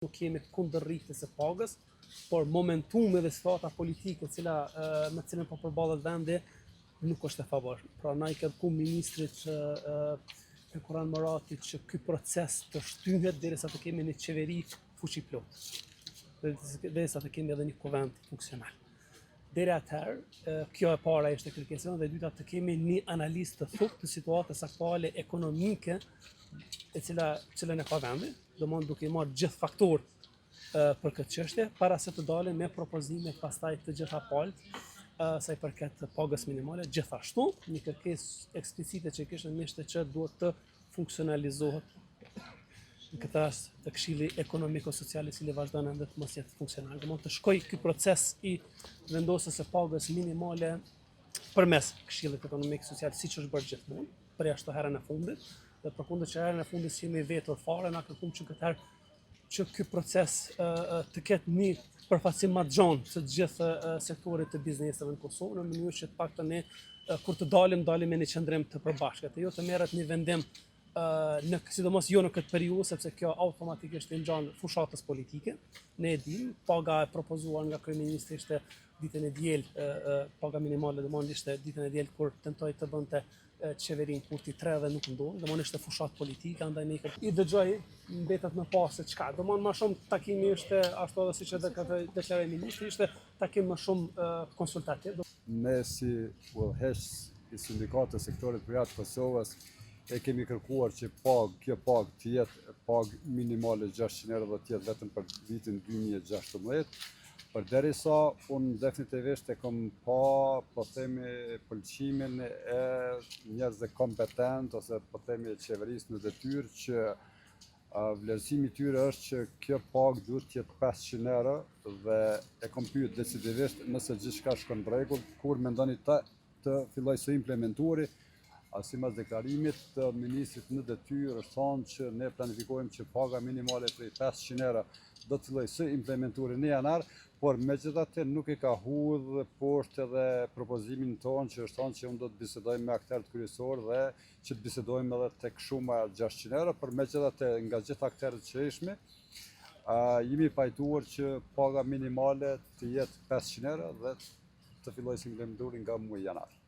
Nuk jemi kundër rritjes së pagës, por momentumi dhe situata politike me cilën po përballet vendi nuk është e favorshme. Pra na i kërku ministrit e Kuran Muratit që ky proces të shtyhet derisa të kemi një qeveri fuqi plot, derisa të kemi edhe një kuvend funksional. Deri atëherë, kjo e para ishte kërkesa, dhe e dyta të kemi një analizë të thukë të situatës aktuale ekonomike e cilën e ka vendi, domthonjë duke i marrë gjithë faktorë për këtë çështje, para se të dalin me propozime pastaj të gjitha palët sa i përket pagës minimale. Gjithashtu, një kërkesë eksplicite që kishte ishte që duhet të funksionalizohet në këtë rast të Këshilli Ekonomiko-Social i cili vazhdon ende të mos jetë funksional. Domthonjë të shkojë ky proces i vendosjes së pagës minimale përmes Këshillit Ekonomik-Social siç është bërë gjithmonë, përjashto herën e fundit, dhe përkundër që herën e fundit si jemi vetur fare, na kërkuam që këtë herë që ky proces të ketë një përfaqësim më të gjatë të gjithë sektorit të bizneseve në Kosovë, në mënyrë që të paktën ne kur të dalim me një qëndrim të përbashkët, jo të merret një vendim sidomos jo në këtë periudhë, sepse kjo automatikisht i ngjan fushatës politike. Ne e dimë, paga e propozuar nga kryeministri ishte ditën e diel, paga minimale domosdoshmë ishte ditën e diel kur tentoi të bënte qeverinë kurti 3 dhe nuk ndodhi, domosdoshmë ishte fushatë politike, andaj ne i dëgjoj mbetet më pas se çka. Domosdoshmë më shumë takimi ishte ashtu edhe siç e deklaroi ministri, ishte takim më shumë konsultativ. Ne si udhëheqës i sindikatës sektorit privat të Kosovës e kemi kërkuar që kjo pagë të jetë pagë minimale 600 euro dhe të jetë vetëm për vitin 2016. Përderisa unë definitivisht e kam pa, po themi, pëlqimin e njerëzve kompetent ose po themi qeverisë në detyrë që vlerësimi i tyre është që kjo pagë duhet të jetë 500 euro dhe e kam pyet decisivisht nëse gjithçka shkon në rregull, kur mendoni të filloj së implementuari. Sipas deklarimit të ministrit në detyrë është thonë që ne planifikojmë që paga minimale prej 500 euro do të fillojë së implementuari në janar, por megjithatë nuk e ka hudhë poshtë edhe propozimin tonë që është thonë që unë do të bisedojmë me aktorët kryesorë dhe që të bisedojmë edhe tek shuma 600 euro, por megjithatë nga gjithë aktorët që ishmi, jemi pajtuar që paga minimale të jetë 500 euro dhe të fillojë së implementuari nga muaji janar.